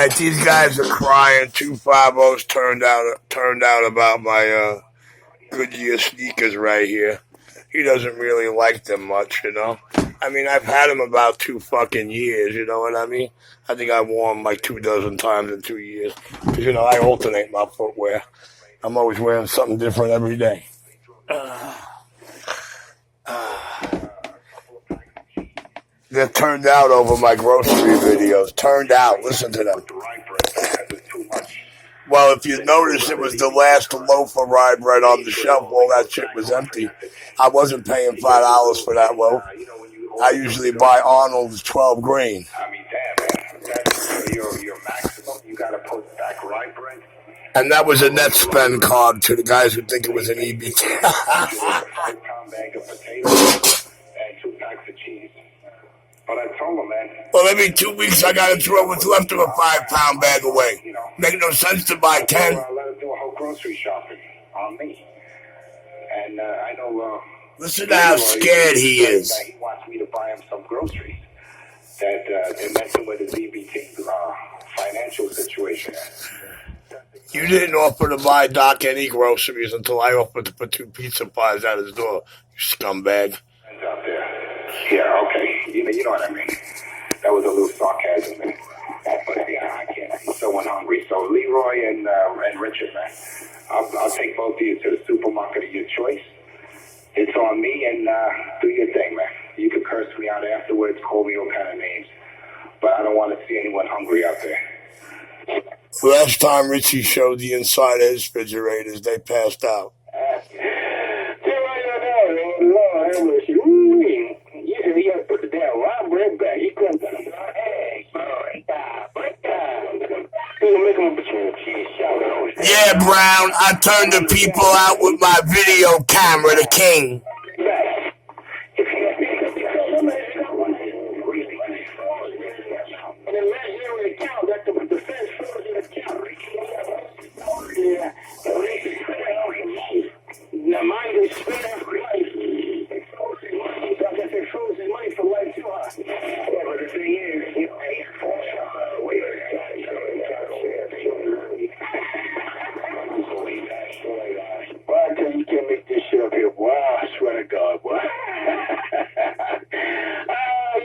Alright, these guys are crying. 250's turned out about my Goodyear sneakers right here. He doesn't really like them much, you know. I mean, I've had them about 2 fucking years, you know what I mean? I think I've worn them like 2 dozen times in 2 years. Because, you know, I alternate my footwear. I'm always wearing something different every day. They're turned out over my grocery videos. Turned out. Listen to them. Well, if you notice, it was the last loaf of rye bread on the shelf. All that shit was empty. I wasn't paying $5 for that loaf. I usually buy Arnold's 12 grain. And that was a net spend card to the guys who think it was an E.b.t. But I told him, man. Well, every 2 weeks I gotta throw what's left of a 5-pound bag away. Make no sense to buy 10. I let him do a whole grocery shopping on me. And I know. Listen to how scared he is. He wants me to buy him some groceries that they're messing with his E.b.t. financial situation. You didn't offer to buy Doc any groceries until I offered to put 2 pizza pies at his door. You scumbag. Out there. Yeah, okay. You know what I mean. That was a little sarcasm, man. But yeah, I can't. I'm so hungry. So Leroy and Richard, man, I'll take both of you to the supermarket of your choice. It's on me, and do your thing, man. You can curse me out afterwards, call me all kind of names, but I don't want to see anyone hungry out there. Last time Richie showed the inside of his refrigerators, they passed out. Lord have mercy. You gotta put the damn rye bread back. He couldn't put it back. Yeah, Brown, I turned the people out with my video camera, the king. Now, mind is spent for life. I guess they froze his money for life, too, huh? Yeah, but the thing is, you know, well, I tell you, you can't make this shit up here, boy. I swear to God, boy.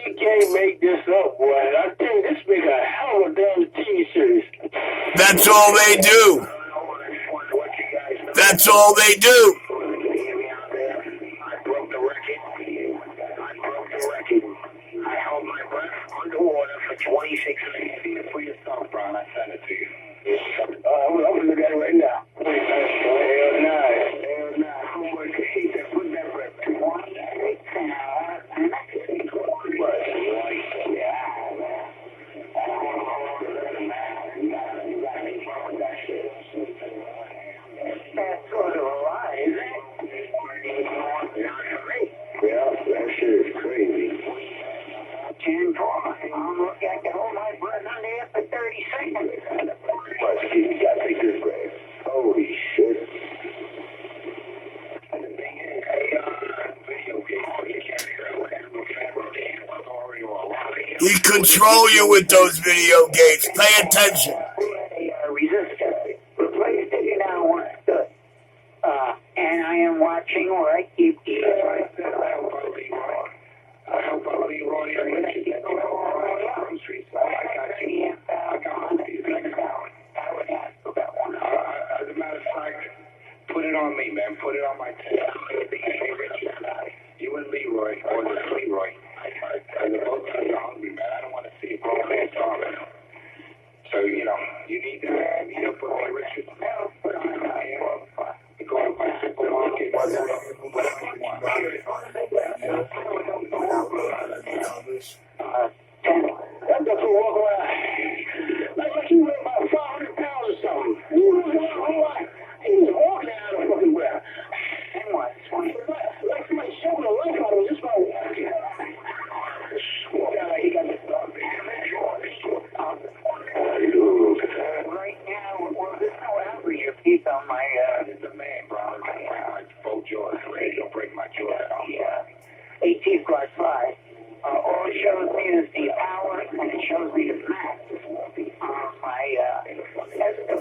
You can't make this up, boy. I tell you, this make a hell of a damn TV series. That's all they do. That's all they do. I held my breath underwater for 26 minutes. For yourself, Brian, I sent it to you. I'm going to look at it right now. Hell no. Homeboy, he said, put that breath. That's sort of a lie, isn't it? Yeah, that shit is crazy. 10 for I can hold my breath on there for 30 seconds. But you got to take this breath. Holy shit. He control you with those video games. Pay attention. Resistance. Replace it now. And I am watching right. I hope I'll be Roy and Richie get to groceries. I got you. I got you. I would ask for that one. As a matter of fact, put it on me, man. Put it on my table. Hey, Richie, you and Leroy, or just Leroy. As a both of you are hungry, man. I don't want to see a grown man starving. So, you know, you need to put me, Richard. Put on my hand. Go to my supermarket. That doesn't walk around. Like he weighed about 500 pounds or something. He was walking out of fucking breath. And what? Like somebody showing the life out of him just by walking.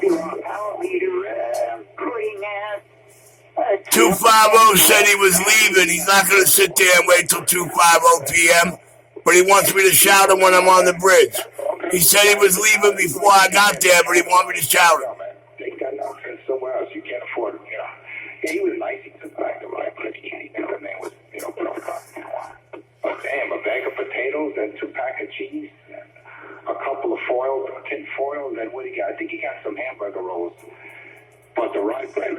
Power meter, putting out. 250 said he was leaving. He's not going to sit there and wait till 2:50 p.m., but he wants me to shout him when I'm on the bridge. He said he was leaving before I got there, but he wanted me to shout him. They got nonsense somewhere else. You can't afford it. Yeah, he was nice. He took back the right, but he can't. The man was, put on but damn, a bag of potatoes and 2 packs of cheese, and a couple of tin foils, and what he got? I think he got some hamburger rolls. But the right bread,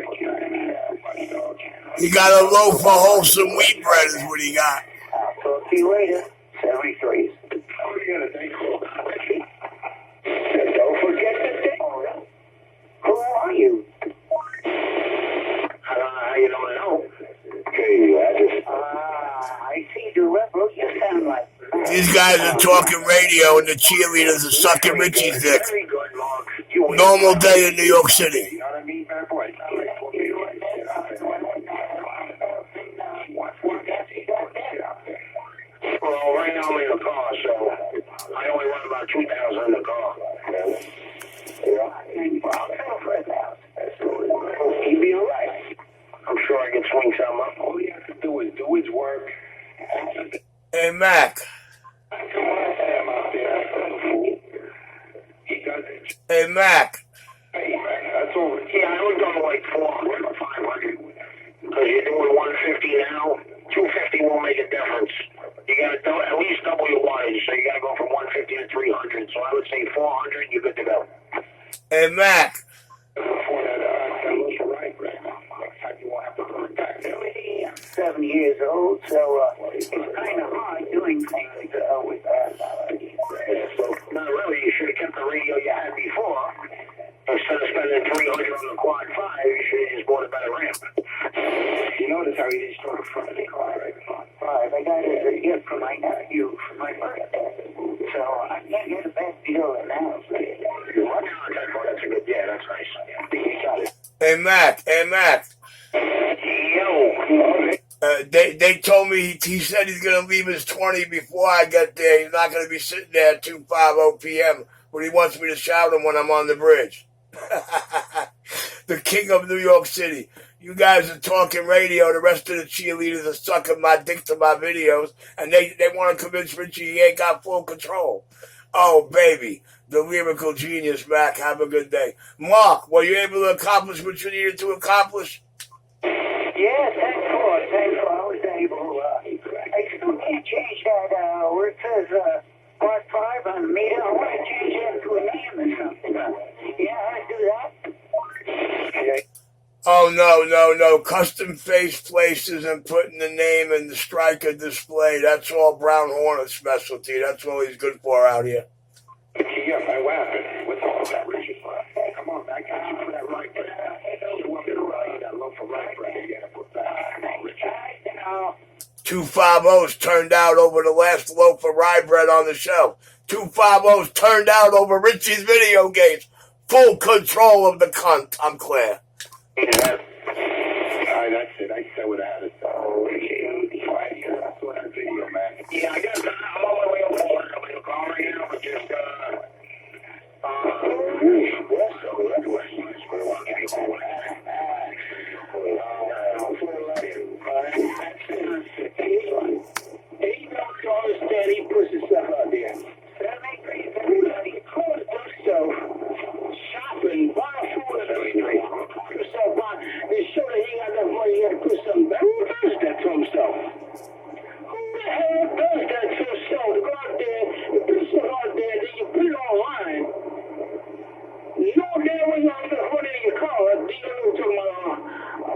he got a loaf of wholesome wheat bread is what he got. I'll talk to you later. 73s. Oh, you got a day call. Don't forget the day. Who are you? How you don't know? Okay, I see the rebel. You sound like. These guys are talking radio and the cheerleaders are sucking Richie's dick. Normal day in New York City. You know what I mean, bad boy? Well, right now I'm in the car, so I only run about 2,000 in the car. He'd be all right. I'm sure I can swing something up. All he has to do is do his work. Hey, Mac. Hey, Mac. Hey, that's all. Yeah, I would go like 400 or 500. Because you're doing 150 now. 250 won't make a difference. You got to at least double your wattage, so you got to go from 150 to 300. So I would say 400, you're good to go. Hey, Mac. Before that, right, next time you won't have to go back. I'm 7 years old, so it's kind of hard doing things with that. So, no, really, you should have kept the radio you had before. Instead of spending 300 on the quad 5, you should have just bought a better ramp. You notice how he just took the front of the car, right? Quad 5. I got it as a gift from my nephew for my birthday. So I can't get a bad deal now. That's a good, that's nice. Hey, Mac. Hey, Mac. Yo. They told me he said he's going to leave his 20 before I get there. He's not going to be sitting there at 2:50 p.m., but he wants me to shout him when I'm on the bridge. The king of New York City. You guys are talking radio. The rest of the cheerleaders are sucking my dick to my videos, and they want to convince Richie he ain't got full control. Oh, baby. The lyrical genius, Mac. Have a good day. Mark, were you able to accomplish what you needed to accomplish? Yeah, thanks for. I was able. I still can't change that where it says part 5 on the meter. I want to change that to a name or something. Yeah, I do that. Okay. Oh, no. Custom face places and putting the name in the striker display. That's all Brown Hornet's specialty. That's all he's good for out here. Yeah, what happened? What's all that, Richie? Come on, I got you for that right bread. That loaf of right bread. You got to put that. 250's turned out over the last loaf of rye bread on the shelf. 250's turned out over Richie's video games. Full control of the cunt. I'm clear. Yeah, that's it. I said what I had to say. Oh, yeah, that's what that video, man. Yeah, I guess I'm all the way over work. I'm in the car right now, but just, he puts himself out there. That makes everybody close themselves shopping, buying food and everything. Put himself on and show that he got that money, he had to put something back. Who does that to himself? Who the hell does that to himself? To go out there and put stuff out there, then you put it online. You know damn well you have enough money in your car. Then you know talking about,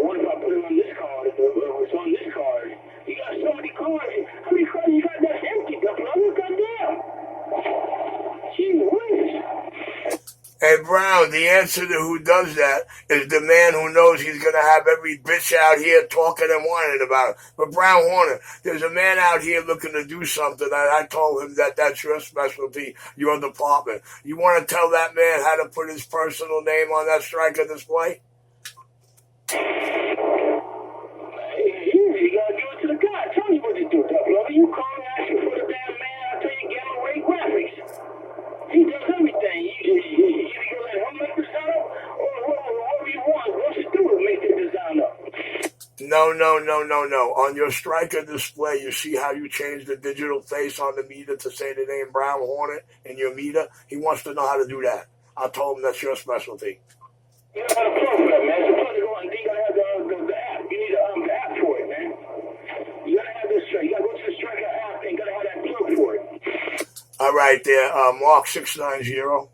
what if I put it on this card? It's on this card. You got so many cards. How many cards you got that's empty? Goddamn. Gee whiz. Hey, Brown, the answer to who does that is the man who knows he's going to have every bitch out here talking and whining about it. But Brown Horner, there's a man out here looking to do something, and I told him that that's your specialty, your department. You want to tell that man how to put his personal name on that striker display? You gotta give it to the guy. Tell me what to do, Double. You call me asking for the damn man, I'll tell you get him away graphics. He does everything. You gonna let him make the setup? No, no, no, no, no. On your striker display, you see how you change the digital face on the meter to say the name Brown Hornet in your meter? He wants to know how to do that. I told him that's your specialty. You know how to program, man. So plug it on. You gotta have the app. You need the app for it, man. You gotta have this. You gotta go to the striker app and you gotta have that plug for it. All right, there, Mark 690.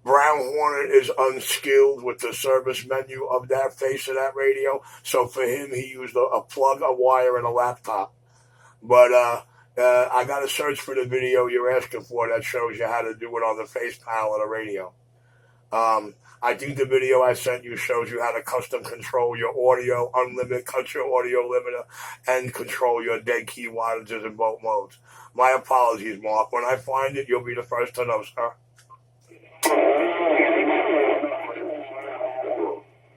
Brown Hornet is unskilled with the service menu of that face of that radio. So for him, he used a plug, a wire, and a laptop. But I got to search for the video you're asking for that shows you how to do it on the face panel of the radio. I think the video I sent you shows you how to custom control your audio, unlimit, cut your audio limiter, and control your dead key wattages in both modes. My apologies, Mark. When I find it, you'll be the first to know, sir.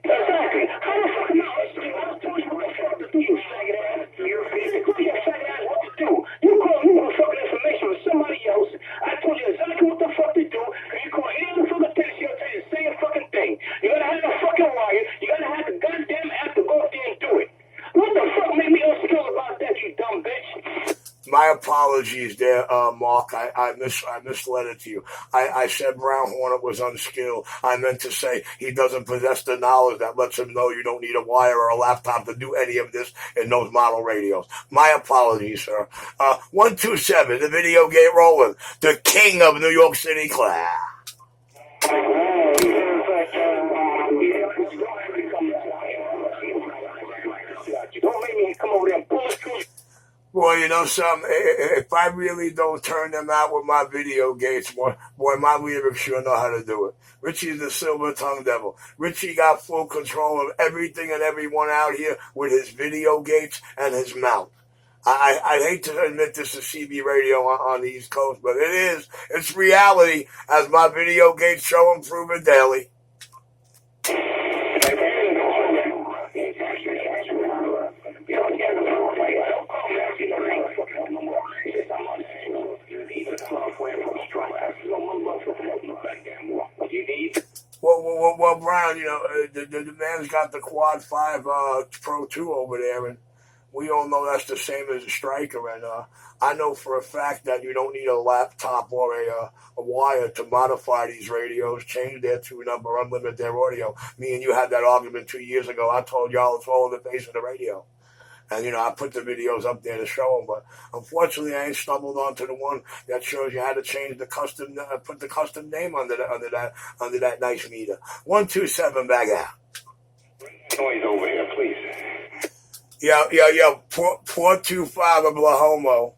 Exactly. How the fuck know? I told you what the fuck to do, you faggot ass. You told your faggot ass what to do. You call me with fucking information with somebody else. I told you exactly what the fuck to do. And you call any other fucking thing, you'll tell you the same fucking thing. You gotta have the fucking wire. You gotta have the goddamn app to go up there and do it. What the fuck made me unskilled about that, you dumb bitch? My apologies there, Mark. I misled it to you. I said Brown Hornet was unskilled. I meant to say he doesn't possess the knowledge that lets him know you don't need a wire or a laptop to do any of this in those model radios. My apologies, sir. 127, the video gate rolling. The king of New York City class. Don't make me come over there and bullshit. Boy, you know something? If I really don't turn them out with my video gates, boy, my lyrics sure know how to do it. Richie's the silver tongue devil. Richie got full control of everything and everyone out here with his video gates and his mouth. I'd hate to admit this to CB radio on the East Coast, but it is. It's reality, as my video gates show and prove it daily. Well, Brown, you know, the man's got the Quad 5 Pro 2 over there, and we all know that's the same as a striker. And I know for a fact that you don't need a laptop or a wire to modify these radios, change their tune up, or unlimit their audio. Me and you had that argument 2 years ago. I told y'all it's all in the face of the radio. And, you know, I put the videos up there to show them, but unfortunately I ain't stumbled onto the one that shows you how to change the custom, put the custom name under that nice meter. 127 back out. Noise over here, please. Yo, 425 Oklahoma,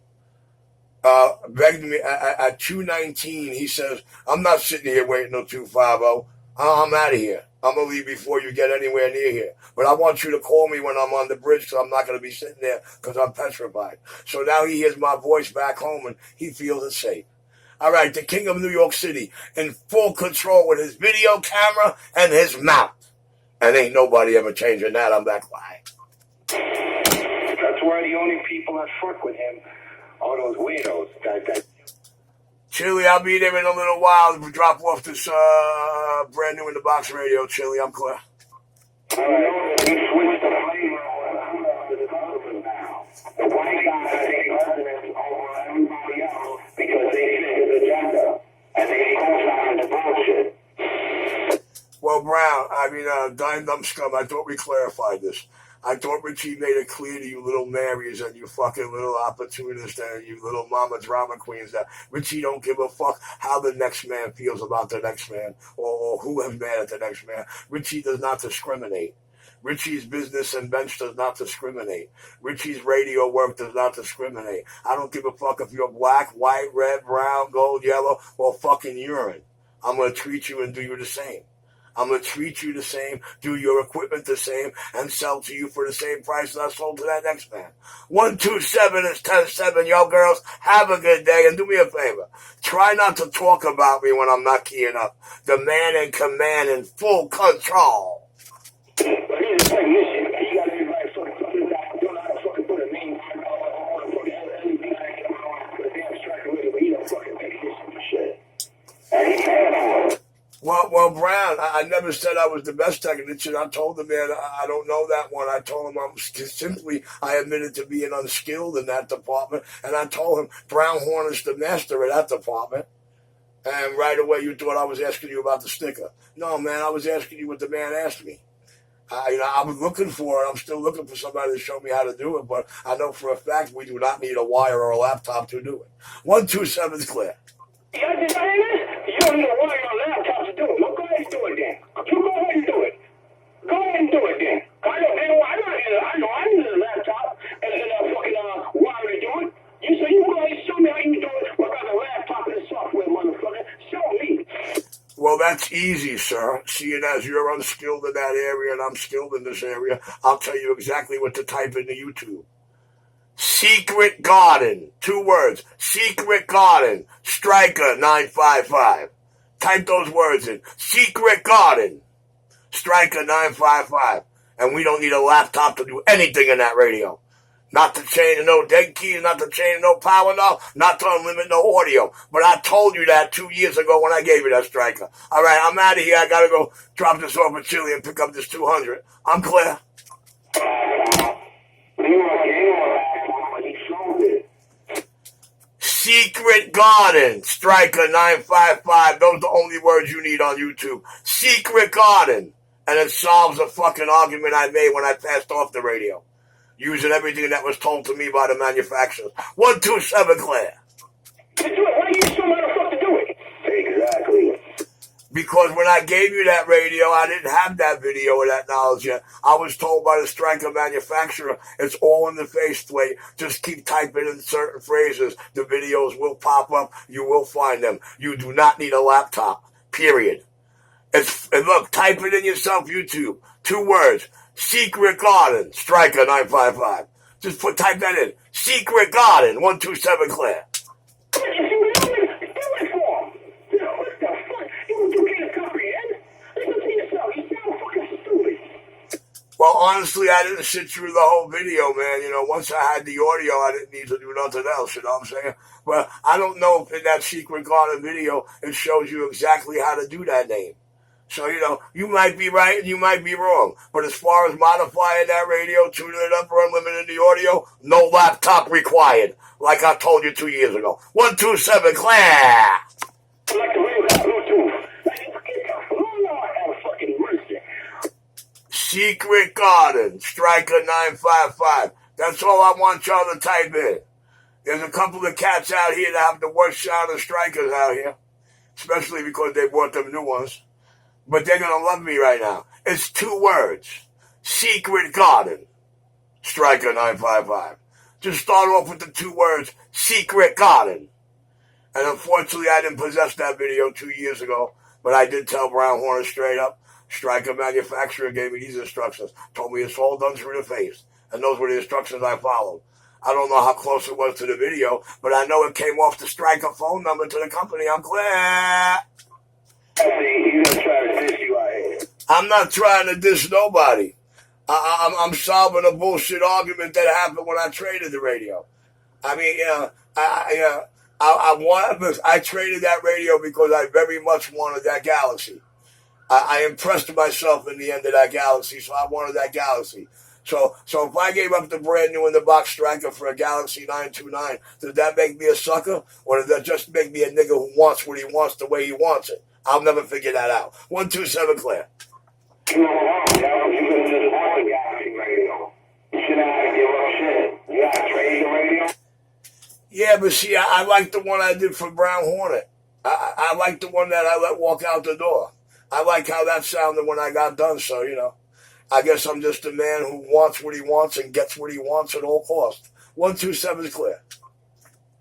begged me at 219. He says, I'm not sitting here waiting till 250. I'm out of here. I'm going to leave before you get anywhere near here. But I want you to call me when I'm on the bridge, because I'm not going to be sitting there because I'm petrified. So now he hears my voice back home and he feels it safe. All right, the king of New York City in full control with his video camera and his mouth. And ain't nobody ever changing that. I'm that quiet. That's why the only people that fuck with him are those weirdos. Chili, I'll be there in a little while to drop off this brand new in the box radio. Chili, I'm clear. All right, he switched the flavor to the husband now. The white guys take husbands over everybody else because they think it's a gender and they co-sign the bullshit. Well, Brown, I mean, Dime Dumb Scum, I thought we clarified this. I thought Richie made it clear to you little Marys and you fucking little opportunists and you little mama drama queens that Richie don't give a fuck how the next man feels about the next man or who is mad at the next man. Richie does not discriminate. Richie's business and bench does not discriminate. Richie's radio work does not discriminate. I don't give a fuck if you're black, white, red, brown, gold, yellow, or fucking urine. I'm going to treat you and do you the same. I'm going to treat you the same, do your equipment the same, and sell to you for the same price that I sold to that next man. 127 is 10-7. Yo, girls, have a good day, and do me a favor. Try not to talk about me when I'm not keying up. The man in command in full control. He's a technician. You got everybody fucking don't know how to fucking put a name on a fucking LED on a damn striker radio, but he's a fucking technician for shit. And he's mad for it. Well, Brown, I never said I was the best technician. I told the man I don't know that one. I told him I admitted to being unskilled in that department, and I told him Brown Horn is the master of that department. And right away you thought I was asking you about the sticker. No, man, I was asking you what the man asked me. I was looking for it. I'm still looking for somebody to show me how to do it, but I know for a fact we do not need a wire or a laptop to do it. 127 is clear. You understand this? You don't need a wire or a laptop to do it. Well, go ahead and do it then. You go ahead and do it. Go ahead and do it then. I need a laptop and a fucking wire to do it. So you go ahead and show me how you do it without a laptop and the software, motherfucker. Show me. Well, that's easy, sir. Seeing as you're unskilled in that area and I'm skilled in this area, I'll tell you exactly what to type into YouTube. Secret Garden. 2 words. Secret Garden. Striker 955. Type those words in. Secret Garden. Striker 955. And we don't need a laptop to do anything in that radio. Not to change no dead keys, not to change no power knob, not to unlimit no audio. But I told you that 2 years ago when I gave you that striker. All right, I'm out of here. I got to go drop this off at Chile and pick up this 200. I'm clear. Secret Garden, Striker 955. Those are the only words you need on YouTube. Secret Garden. And it solves a fucking argument I made when I passed off the radio. Using everything that was told to me by the manufacturers. 127 clear. To do it. Why do you show me how the fuck to do it? Exactly. Because when I gave you that radio, I didn't have that video or that knowledge yet. I was told by the striker manufacturer, it's all in the face, wait. Just keep typing in certain phrases. The videos will pop up. You will find them. You do not need a laptop. Period. And look, type it in yourself, YouTube. 2 words. Secret Garden, Striker 955. Just type that in. Secret Garden, 127 clear. Well, honestly, I didn't sit through the whole video, man. Once I had the audio, I didn't need to do nothing else, you know what I'm saying? But I don't know if in that Secret Garden video, it shows you exactly how to do that name. So, you might be right and you might be wrong. But as far as modifying that radio, tuning it up or unlimiting the audio, no laptop required. Like I told you 2 years ago. 127, clear. Like the radio got Bluetooth. Fucking mercy. Secret Garden, Striker 955. That's all I want y'all to type in. There's a couple of cats out here that have the worst sounding strikers out here. Especially because they bought them new ones. But they're going to love me right now. It's 2 words. Secret Garden. Striker 955. Just start off with the 2 words. Secret Garden. And unfortunately, I didn't possess that video 2 years ago. But I did tell Brown Horner straight up. Striker manufacturer gave me these instructions. Told me it's all done through the face. And those were the instructions I followed. I don't know how close it was to the video. But I know it came off the Striker phone number to the company. I'm clear. I'm not trying to diss nobody. I'm solving a bullshit argument that happened when I traded the radio. I mean, I traded that radio because I very much wanted that Galaxy. I impressed myself in the end of that Galaxy, so I wanted that Galaxy. So if I gave up the brand new in the box Striker for a Galaxy 929, did that make me a sucker? Or did that just make me a nigga who wants what he wants the way he wants it? I'll never figure that out. 127 clear. Yeah, but see, I like the one I did for Brown Hornet. I like the one that I let walk out the door. I like how that sounded when I got done, so, I guess I'm just a man who wants what he wants and gets what he wants at all costs. 127 is clear.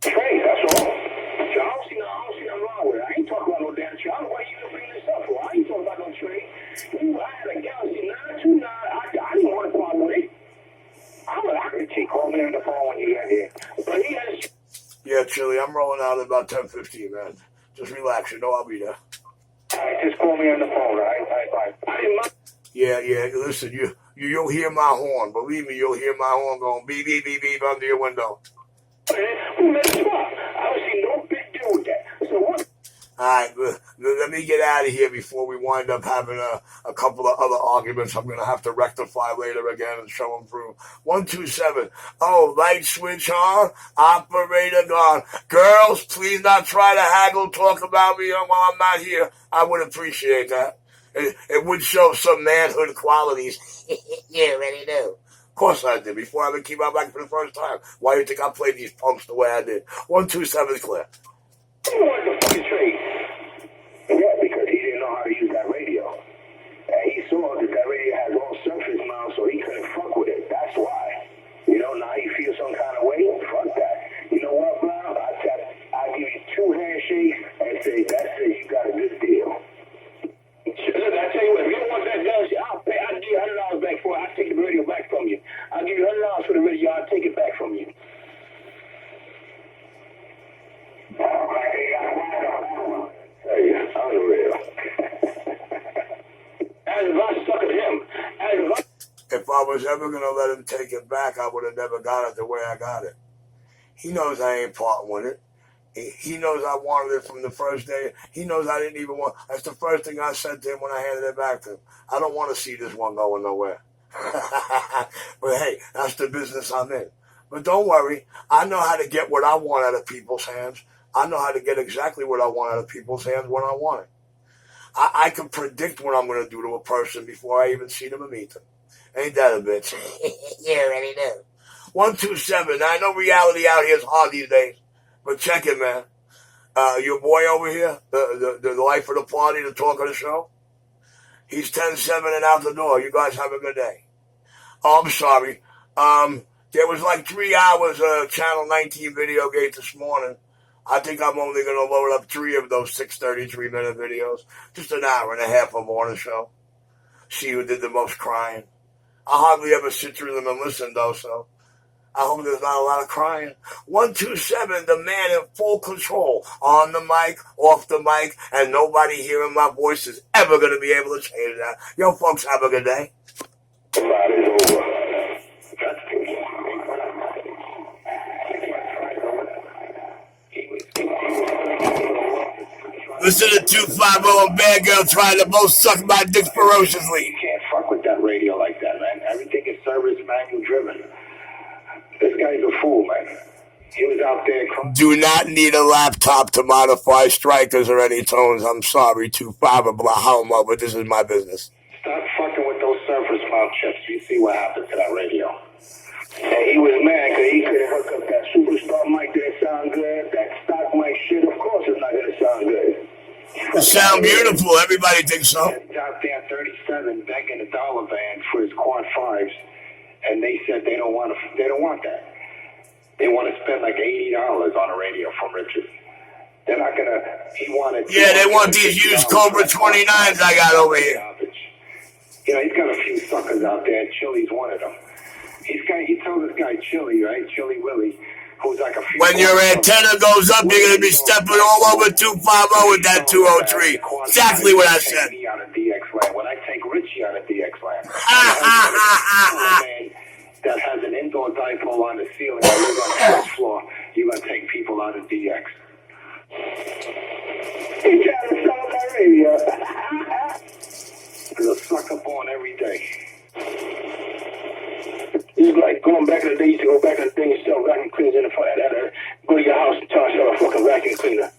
Trade, that's all. I don't see nothing wrong with it. I ain't talking about no damn trade. I don't know why you even bring this up for. I ain't talking about no trade. I had a Galaxy 929. I didn't want to problem with it. I could take call me on the phone when you get here. But he has... Yeah, Chili, I'm rolling out at about 10:15, man. Just relax. I'll be there. All right, just call me on the phone, all right? I didn't mind. Yeah, listen, you'll hear my horn. Believe me, you'll hear my horn going beep, beep, beep, beep under your window. Who made it up? I don't see no big deal with that. So what? All right, let me get out of here before we wind up having a couple of other arguments I'm going to have to rectify later again and show them through. 127. Oh, light switch on, operator gone. Girls, please not try to haggle talk about me while I'm not here. I would appreciate that. It would show some manhood qualities. You already do. Of course I did. Before I even came out back for the first time. Why do you think I played these punks the way I did? 127 is clear. He wanted to fucking trade. Yeah, because he didn't know how to use that radio. And he saw that that radio has all surface mount, so he couldn't fuck with it. That's why. You know, now he feels some kind of way. Fuck that. You know what, Brown? I'll give you 2 handshakes and say, that's it, you got a good deal. Look, I tell you what, if you don't want that done, I'll give you $100 back for it. I'll take the radio back from you. I'll give you $100 for the radio. I'll take it back from you. Hey, unreal. As if I suck at him. If I was ever going to let him take it back, I would have never got it the way I got it. He knows I ain't parting with it. He knows I wanted it from the first day. He knows I didn't even want. That's the first thing I said to him when I handed it back to him. I don't want to see this one going nowhere. But hey, that's the business I'm in. But don't worry. I know how to get what I want out of people's hands. I know how to get exactly what I want out of people's hands when I want it. I can predict what I'm going to do to a person before I even see them or meet them. Ain't that a bitch? You already do. 127. I know reality out here is hard these days. But check it, man. Your boy over here, the life of the party, the talk of the show, he's 10-7 and out the door. You guys have a good day. Oh, I'm sorry. There was like 3 hours of Channel 19 video gate this morning. I think I'm only going to load up 3 of those 633-minute videos. Just an hour and a half of morning show. See who did the most crying. I hardly ever sit through them and listen, though, so I hope there's not a lot of crying. 127, the man in full control. On the mic, off the mic, and nobody hearing my voice is ever going to be able to change that. Yo, folks, have a good day. It's over. Listen to 250 and Bad Girl trying to both suck my dick ferociously. You can't fuck with that radio like that, man. Everything is service manual driven. This guy's a fool, man. He was out there. Do not need a laptop to modify strikers or any tones. I'm sorry, 250 Oklahoma, but this is my business. Stop fucking with those surface mount chips. You see what happened to that radio. And he was mad because he couldn't hook up that superstar mic. Didn't sound good. That stock mic shit, of course, it's not going to sound good. It sound beautiful. Everybody thinks so. He's out there 37 begging a dollar van for his quad 5s, and they said they don't want that. They want to spend like $80 on a radio from Richard. They're not gonna. He wanted. Yeah, they want these used Cobra 29s I got over here. You know, he's got a few suckers out there. Chili's one of them. He told this guy Chili, right? Chili Willie, who's like a few. When your antenna goes up, you're gonna be stepping all over 250 with that 203. Exactly what I said. Out of DX land. When I take Richie out of DX land. That has an indoor dipole on the ceiling that lives on the first floor. You're going to take people out of DX. He trying to sell that radio. There's a sucker born every day. It's like going back in the day, you used to go back in the day and sell vacuum cleaners in the front. Go to your house and try to sell a fucking vacuum cleaner.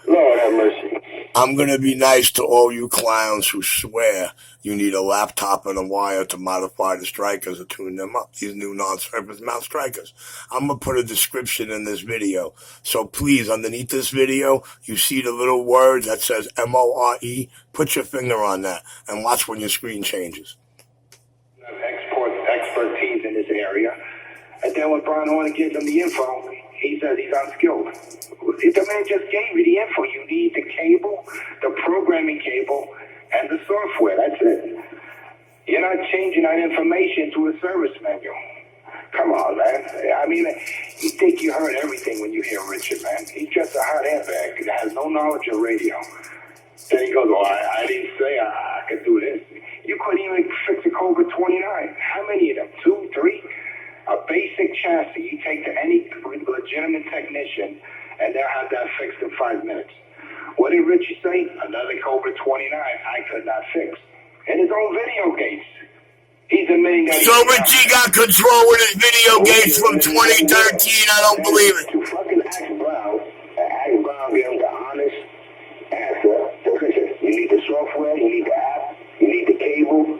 Lord have mercy. I'm going to be nice to all you clowns who swear you need a laptop and a wire to modify the strikers or tune them up. These new non-surface mount strikers. I'm going to put a description in this video. So please, underneath this video, you see the little words that says MORE. Put your finger on that and watch when your screen changes. Expertise in this area. And then when Brian want to give them the info, he says he's unskilled. The man just gave you the info. You need the cable, the programming cable, and the software. That's it. You're not changing that information to a service manual. Come on, man. I mean, you think you heard everything when you hear Richard, man. He's just a hot airbag that has no knowledge of radio. Then he goes, well, I didn't say I could do this. You couldn't even fix a Cobra 29. How many of them? 2, 3? A basic chassis. You take to any legitimate technician, and they'll have that fixed in 5 minutes. What did I could not fix. In his own video games. He's admitting that. So Richie got control with his video games from 2013. I don't believe it. To fucking ask Brown, and ask Brown give him the honest answer. You need the software, you need the app, you need the cable.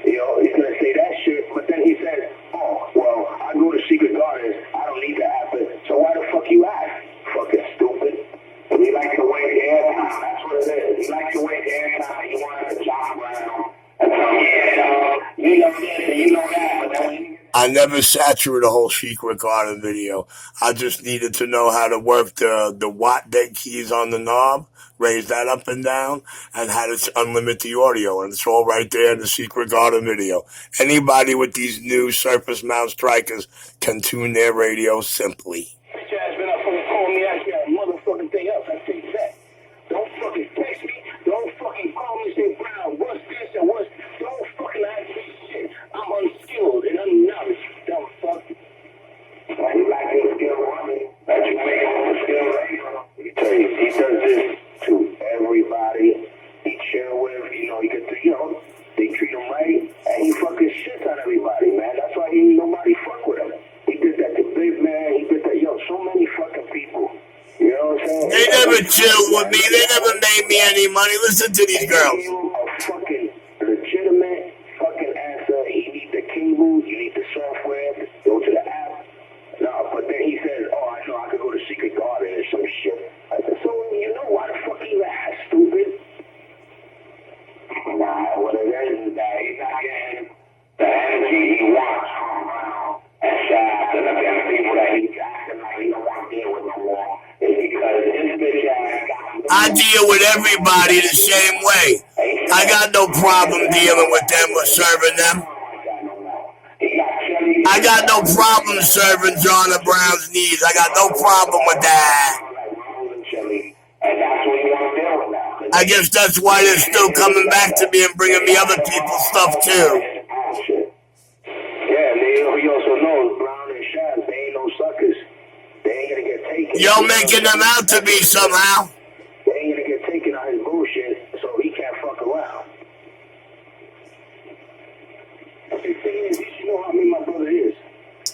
You know, he's gonna say that shit, but then he says, "Oh, well, I go to Secret Gardens. I don't need the app. So why the fuck you ask? Fucking stupid." He likes to wait the airtime. That's what it is. He likes to wait the airtime. He wants to jump around. And so, yeah, you know this and you know that, but then I never sat through the whole Secret Garden video. I just needed to know how to work the WONT dead keys on the knob, raise that up and down, and how to unlimit the audio. And it's all right there in the Secret Garden video. Anybody with these new surface mount strikers can tune their radio simply. Jazz been up fucking calling me out here a motherfucking thing else. I say that. Don't fucking text me. Don't fucking call me and say, Brown, what's this and what's... Don't fucking ask me shit. I'm unskilled and unknowledge. Dumb fuck. Why you like your skill, money? That you make all the skill. Let me tell you, he does this to everybody he chill with. You know, he could, you know, they treat him right. And he fucking shits on everybody, man. That's why he ain't nobody fuck with him. He did that to Big Man. He did that, so many fucking people. You know what I'm saying? They never chilled with me. They never made me any money. Listen to these girls. A fucking legitimate fucking answer. You need the cable. You need the software. Go to the app. No, but then he says, "Oh, I know I could go to Secret Garden or some shit." I said, "So you know why the fuck you ask, stupid?" Nah, what it is that he's not getting the energy he wants from Brown and Shaft and the people that he's acting like he don't want to deal with no more. It's because his bitch ass got I deal with everybody the same way. I got no problem dealing with them or serving them. I got no problem serving John Brown's needs. I got no problem with that. I guess that's why they're still coming back to me and bringing me other people's stuff too. Yeah, he also knows Brown and Shaz, they ain't no suckers. They ain't gonna get taken. You're making them out to be somehow. They ain't gonna get taken on his bullshit, so he can't fuck around. The thing is, you should know how me and my brother is.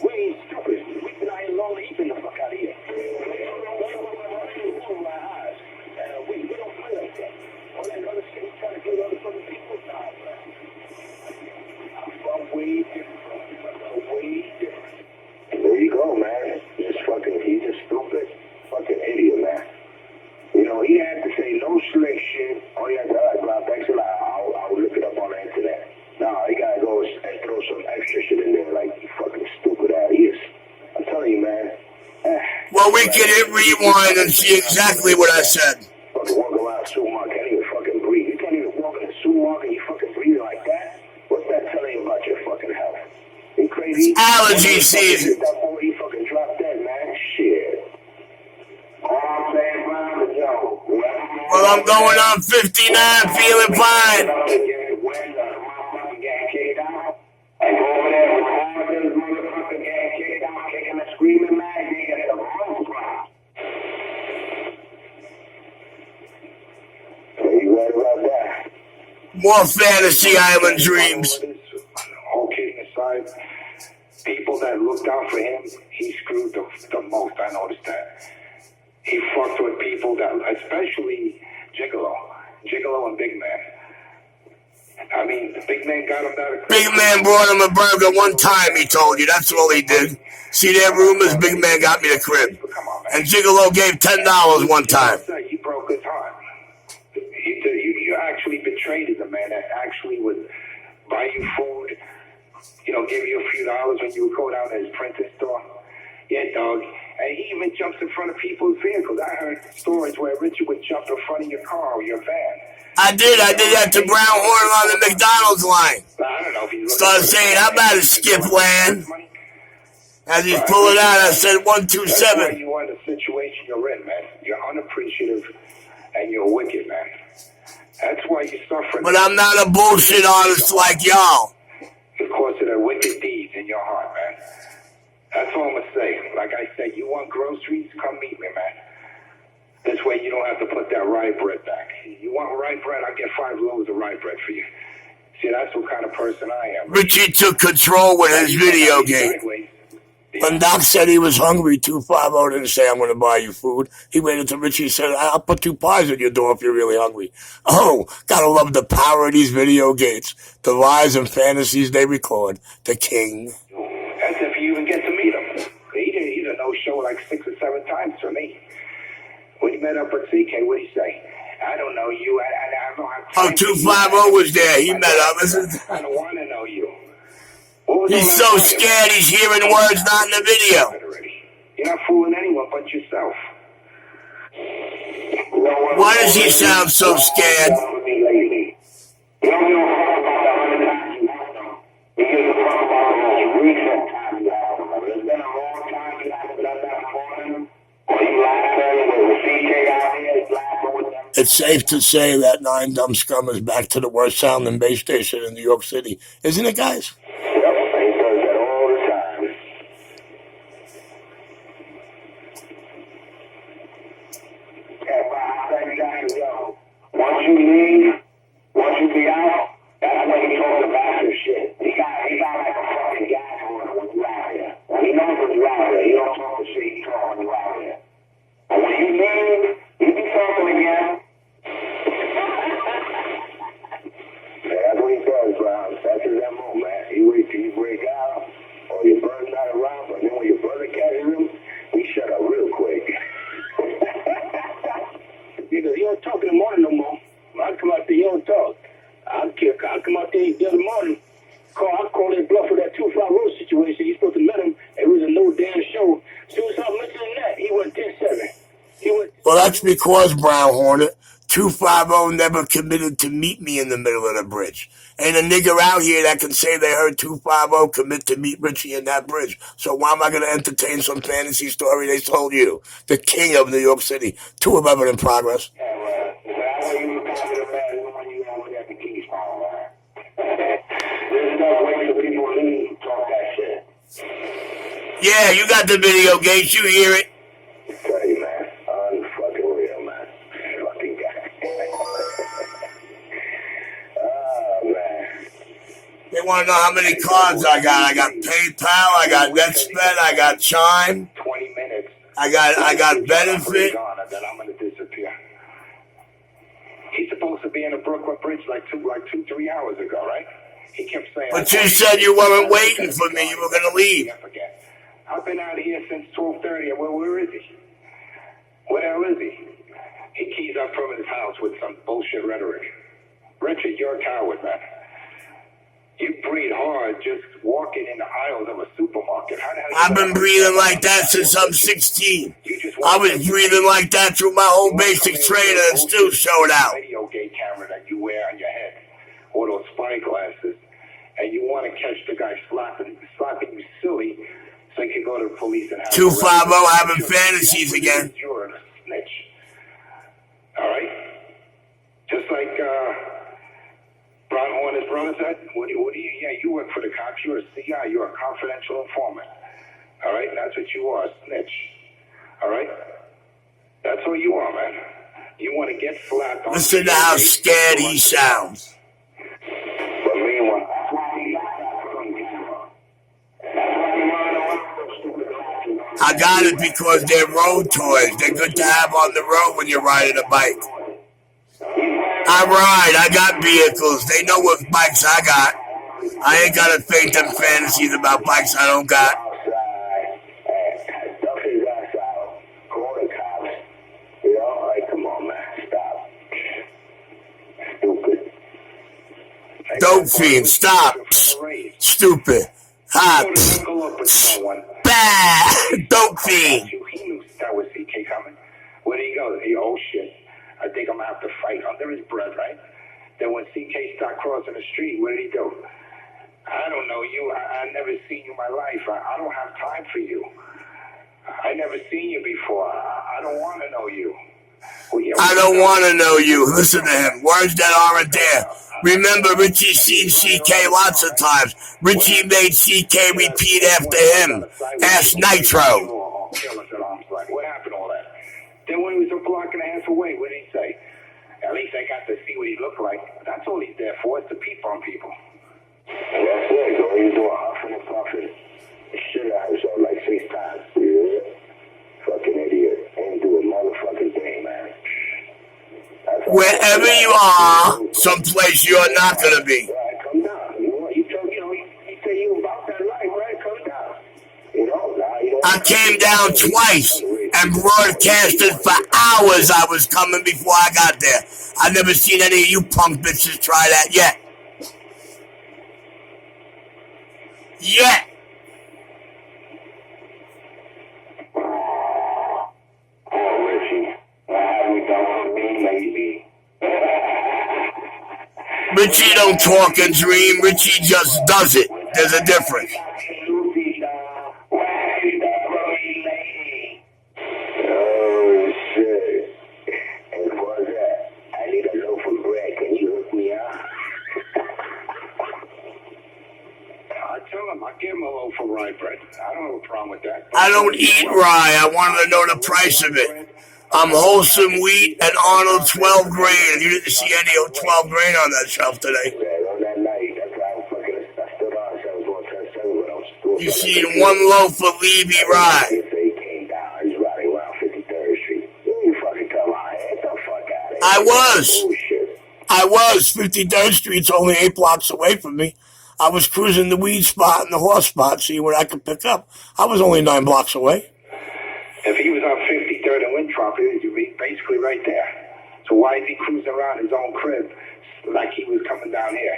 We ain't stupid. We've been out here long, he been the fuck out of here. We don't play like that. All that other shit he's trying to get other fucking people. Nah, bro. I'm way different. Way different. There you go, man. He's just stupid. Fucking idiot, man. You know, he had to say no slick shit. Oh, yeah, all right, bro, thanks a lot. I'll look it up on the internet. Nah, he gotta go and throw some extra shit in there like you fucking stupid ass. He is. I'm telling you, man. Well, we can hit rewind and see exactly what I said. Fucking walk around Sumark, can't even fucking breathe. You can't even walk in a Sumark and you fucking breathe like that? What's that telling you about your fucking health? You crazy? Allergy season. That boy, he fucking dropped dead, man. Shit. All I'm saying, Brown, is yo. Well, I'm going on 59, feeling fine. And go over there with all those motherfuckers getting kicked out, kicking and screaming, man. They get the wrong crowd. You right about that? More fantasy island dreams. All kidding aside, people that looked out for him, he screwed the most. I noticed that. He fucked with people that, especially Gigolo and Big Man. I mean, the Big Man got him out of Big Man brought him a burger one time, he told you. That's all he did. See their rumors? Big Man got me the crib. And Gigolo gave $10 one time. You broke his heart. You actually betrayed the man that actually would buy you food, you know, give you a few dollars when you would go down to his printing store. Yeah, dog. And he even jumps in front of people's vehicles. I heard stories where Richard would jump in front of your car or your van. I did that to Brown Horn on the McDonald's line. I don't know if he's Started saying, how about a skip land? As he's pulling out, I said 127. That's why you are in the situation you're in, man. You're unappreciative and you're wicked, man. That's why you're suffering. But I'm not a bullshit artist like y'all. Because of the wicked deeds in your heart, man. That's all I'm going to say. Like I said, you want groceries? Come meet me, man. This way you don't have to put that rye bread back. You want rye bread? I'll get 5 loaves of rye bread for you. See, that's what kind of person I am. Richie took control with his video game. When Doc said he was hungry, 250 didn't say, I'm going to buy you food. He waited till Richie said, I'll put 2 pies at your door if you're really hungry. Oh, gotta love the power of these video games. The lies and fantasies they record. The king. That's if you even get to meet him. He didn't no-show like 6 or 7 times for me. When he met up with CK, what'd he say? I don't know you. I don't have time. Oh, 250 was there. He met up. I don't want to know you. He's so scared he's hearing words not in the video. You're not fooling anyone but yourself. Why does he sound so scared? It's safe to say that 9 Dumb Scum is back to the worst sounding base station in New York City. Isn't it, guys? Once you leave, once you be out, that's when he talks about some shit. He got like a fucking gas order when you out here. He knows when you out here. He don't talk the shit he talk when you out here. But when you leave, he be talking again. That's what he does, Brown. That's his MO, man. He waits till you break out, or your brother's not around, but then when your brother catches him, he shut up real quick. Because you don't talk in the morning no more. When I come out there, you don't talk. I'll come out there the other morning. I call that bluff with that 250 situation. You supposed to met him. It was a no damn show. As soon as I mentioned that, he went 10-7. Well, that's because, Brown Hornet, 250 never committed to meet me in the middle of the bridge. Ain't a nigger out here that can say they heard 250 commit to meet Richie in that bridge. So why am I going to entertain some fantasy story they told you? The king of New York City. 2 of them in progress. Yeah, well, that's when you got to the bad one, you got to look at the keys, man. There's no way for people to leave and talk that shit. Yeah, you got the video games. You hear it. Tell you, man. Unfucking real, man. Fucking guy. Oh, man. They want to know how many cards I got. I got PayPal. I got NetSpend. I got Chime. 20 minutes. I got Benefit. Then I'm going to disappear. He's supposed to be in the Brooklyn Bridge like 2-3 hours ago, right? He kept saying. But you said you weren't waiting for me. You were going to leave. I forget. I've been out here since 12:30. Where is he? Where the hell is he? He keys up from his house with some bullshit rhetoric. Richard, you're a coward, man. You breathe hard just walking in the aisles of a supermarket. I've been breathing like that since I'm 16. I was breathing like that through my whole basic training and still showed out. Video game camera that you wear on your head, or those spy glasses, and you want to catch the guy slapping you silly, so you can go to the police and have 250 having fantasies again. You're a snitch. All right, just like Brown Hornet's brother said. What do you? Yeah, you work for the cops. You're a CI. You're a confidential informant. All right, that's what you are, a snitch. All right, that's what you are, man. You want to get slapped. Listen to how scared he sounds. But meanwhile, I got it because they're road toys. They're good to have on the road when you're riding a bike. I ride. I got vehicles. They know what bikes I got. I ain't got to fake them fantasies about bikes I don't got. Dope fiend, stop. Stupid. Hot. Bad. Dope fiend. He knew that was CK coming. Where did he go? Oh shit. I think I'm gonna have to fight under his breath, right? Then when CK started crossing the street, what did he do? I don't know you. I never seen you in my life. I don't have time for you. I never seen you before. I don't want to know you. I don't want to know you. Listen to him. Words that aren't there. Remember, Richie seen CK lots of times. Richie made CK repeat after him. Ask Nitro. What happened to all that? Then when he was a block and a half away, what did he say? At least I got to see what he looked like. That's all he's there for, is to peep on people. That's it. All he's doing, huffing and puffing. Shit out himself like 6 times. Yeah. Fucking idiot. Ain't do a motherfucking thing, man. Wherever you are, someplace you're not going to be. Right, come down. You say you about that life, right? Come down. You know, now you don't. I came down twice and broadcasted for hours. I was coming before I got there. I've never seen any of you punk bitches try that yet. Yet. Oh, Richie. Have we done with me, maybe? Richie don't talk and dream. Richie just does it. There's a difference. Oh, shit. And for that, I need a loaf of bread. Can you hook me up? I tell him, I give him a loaf of rye bread. I don't have a problem with that. I don't eat rye. I wanted to know the price of it. I'm wholesome wheat and Arnold 12 grain. You didn't see any 12 grain on that shelf today. On that night, that's why I stood on. I was going to turn 7, but I was still. You seen one loaf of Levy rye. He came down. He's riding around 53rd Street. You fucking come on. Get the fuck out of here. I was. Bullshit. I was. 53rd Street's only 8 blocks away from me. I was cruising the weed spot and the horse spot, see what I could pick up. I was only 9 blocks away. If he was on 53rd and Winthrop, he'd be basically right there. So why is he cruising around his own crib like he was coming down here?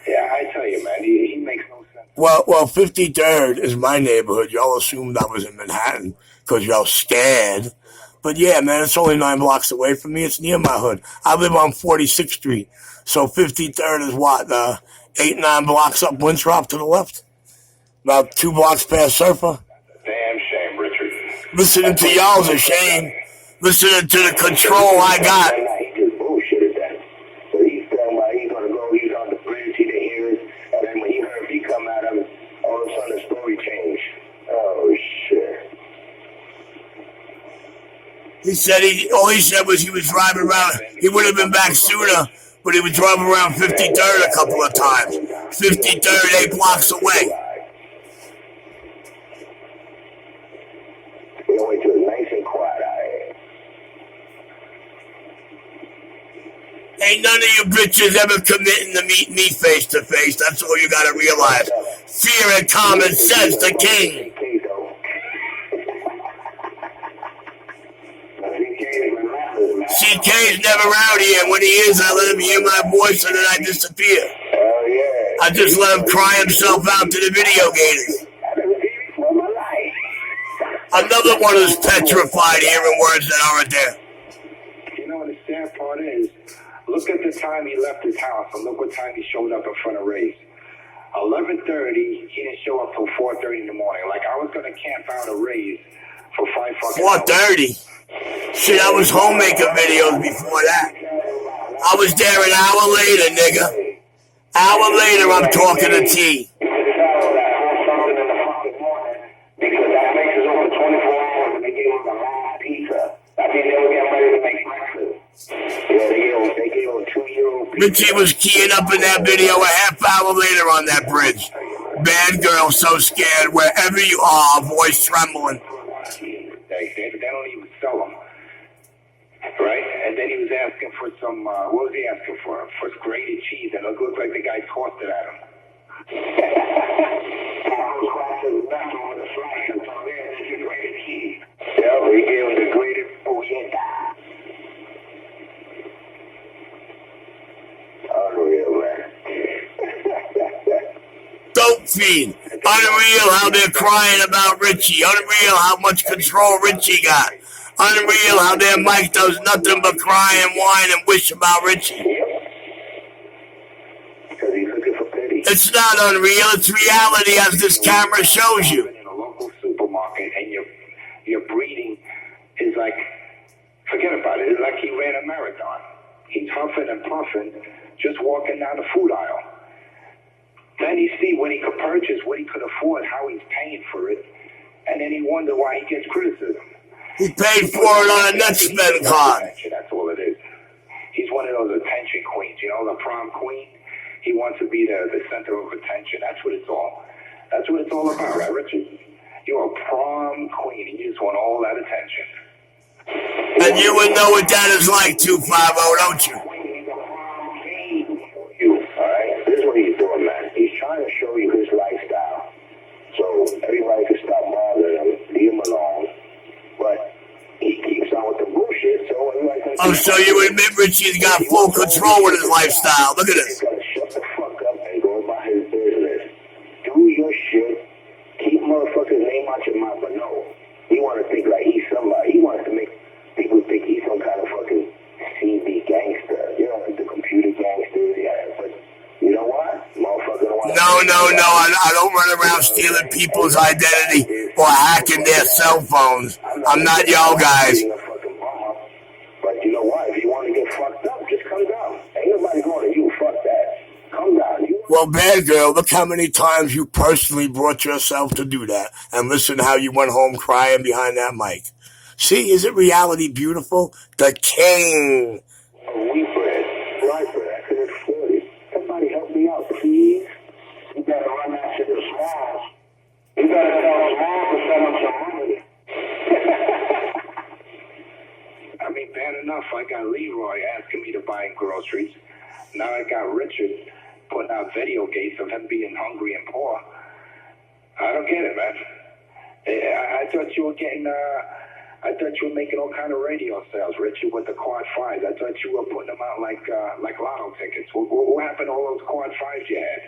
Yeah, I tell you, man, he makes no sense. Well, 53rd is my neighborhood. Y'all assumed I was in Manhattan because y'all scared. But yeah, man, it's only 9 blocks away from me. It's near my hood. I live on 46th Street. So 53rd is what? 8, 9 blocks up Winthrop to the left? About 2 blocks past Surfer? Damn shame, Richard. Listening to y'all's a shame. Listening to the control I got. He just bullshitted that. So he's talking about he's going to go, he's on the bridge, he didn't hear it. And then when he heard me come out of it, all of a sudden the story changed. Oh, shit. He said all he said was he was driving around. He would have been back sooner, but he was driving around 53rd a couple of times. 53rd, 8 blocks away. You know, it was nice and quiet out here. Ain't none of you bitches ever committing to meet me face to face. That's all you gotta realize. Fear and common sense, the king. CK's never out here. When he is, I let him hear my voice and then I disappear. Oh, yeah. I just let him cry himself out to the video gators. Another one who's petrified hearing words that aren't there. You know what the sad part is? Look at the time he left his house and look what time he showed up in front of Ray's. 11:30, he didn't show up till 4:30 in the morning. Like I was going to camp out at Ray's for 5 fucking hours. 4:30? Shit, I was homemaker videos before that. I was there an hour later, nigga. Hour later, I'm talking to T. Richie was keying up in that video a half hour later on that bridge. Bad girl, so scared. Wherever you are, voice trembling. They don't even sell them. Right? And then he was asking for some, what was he asking for? For grated cheese, and it looked like the guy tossed it at him. Yeah, he gave him the grated bullshit. Unreal, man. Dope fiend. Unreal how they're crying about Richie. Unreal how much control Richie got. Unreal how their Mike does nothing but cry and whine and wish about Richie. Because he's looking for pity. It's not unreal. It's reality as this camera shows you. In a local supermarket and your breathing is like, forget about it. It's like he ran a marathon. He's huffing and puffing, just walking down the food aisle. Then he see what he could purchase, what he could afford, how he's paying for it, and then he wonder why he gets criticism. He paid for it on a net spend card. That's all it is. He's one of those attention queens, you know, the prom queen. He wants to be the center of attention. That's what it's all about, right, Richard? You're a prom queen, and you just want all that attention. And you would know what that is like, 250, don't you? Alright? This is what he's doing, man. He's trying to show you his lifestyle. So everybody can stop bothering him, leave him alone. But he keeps on with the bullshit, so everybody can... Oh, so you admit Richie's got full control with his lifestyle. Look at this. He's got to shut the fuck up and go about his business. Do your shit. Keep motherfuckers' name out your mouth, but no. He want to think like he's somebody. He wants to make people think he's some kind of fucking CB gangster. You know, like the computer gangsters. Yeah, but you know what? Motherfucker don't want to... No. I don't run around stealing people's identity or hacking their cell phones. I'm not y'all guys. But you know what? If you want to get fucked up, just come down. Ain't nobody going to you. Fuck that. Come down. Well, bad girl, look how many times you personally brought yourself to do that. And listen how you went home crying behind that mic. See, isn't reality beautiful? The king. Wheat bread, rye bread, I couldn't afford it. Somebody help me out, please. You gotta run that shit to Smalls. You gotta tell Smalls to send him some money. I mean, bad enough, I got Leroy asking me to buy groceries. Now I got Richard putting out video gates of him being hungry and poor. I don't get it, man. I thought you were getting, I thought you were making all kind of radio sales, Richard, with the quad fives. I thought you were putting them out like lotto tickets. What happened to all those quad fives you had?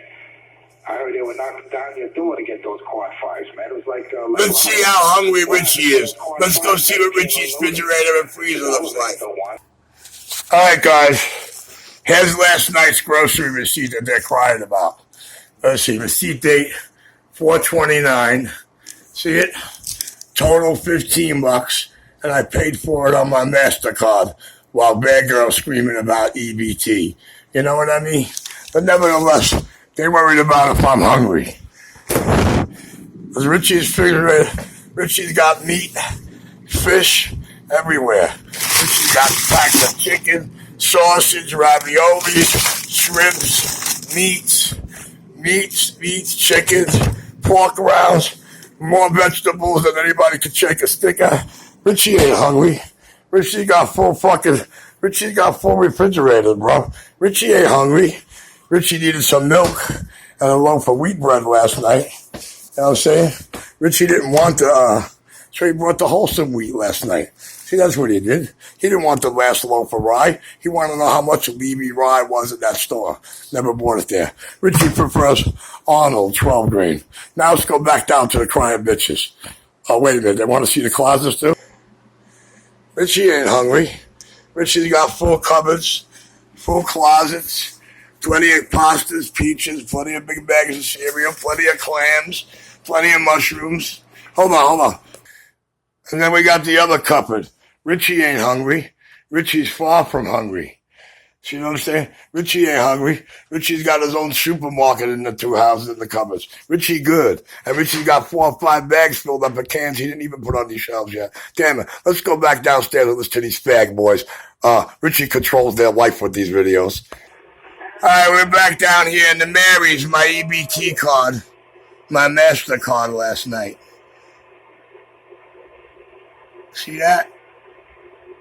I heard they were knocking down your door to get those quad fives, man. It was like... Let's see how hungry Richie is. Let's go see what Richie's refrigerator and freezer looks like. All right, guys. Here's last night's grocery receipt that they're crying about. Let's see. Receipt date, 4/29. See it? Total $15, and I paid for it on my MasterCard while bad girl's screaming about E.b.t. You know what I mean? But nevertheless, they're worried about if I'm hungry. Because Richie's got meat, fish, everywhere. Richie's got packs of chicken, sausage, raviolis, shrimps, meats, chickens, pork rounds, more vegetables than anybody could shake a stick at. Richie ain't hungry. Richie's got full refrigerator, bro. Richie ain't hungry. Richie needed some milk and a loaf of wheat bread last night. You know what I'm saying? Richie didn't want so he brought the wholesome wheat last night. See, that's what he did. He didn't want the last loaf of rye. He wanted to know how much of BB rye was at that store. Never bought it there. Richie prefers Arnold 12 grain. Now let's go back down to the crying bitches. Oh, wait a minute. They want to see the closets too? Richie ain't hungry. Richie's got full cupboards, full closets, plenty of pastas, peaches, plenty of big bags of cereal, plenty of clams, plenty of mushrooms. Hold on. And then we got the other cupboard. Richie ain't hungry. Richie's far from hungry. See what I'm saying? Richie ain't hungry. Richie's got his own supermarket in the two houses in the cupboards. Richie good. And Richie's got 4 or 5 bags filled up of cans he didn't even put on these shelves yet. Damn it. Let's go back downstairs and listen to these fag boys. Richie controls their life with these videos. All right, we're back down here in the Mary's, my E.b.t card, my MasterCard last night. See that?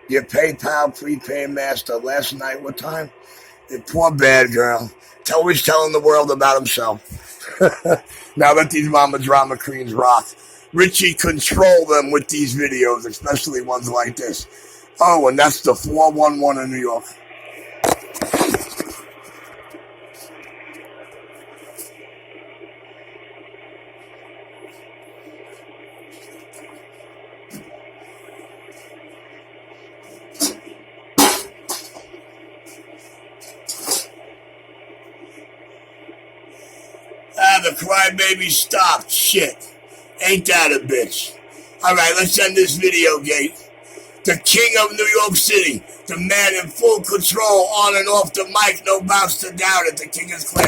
Your PayPal prepaid master last night. What time? The poor bad girl. Always telling the world about himself. Now let these mama drama queens rock. Richie control them with these videos, especially ones like this. Oh, and that's the 411 in New York. The crybaby stopped. Shit. Ain't that a bitch? Alright, let's end this video, Gate. The king of New York City. The man in full control on and off the mic. No bounce to doubt it. The king is clear.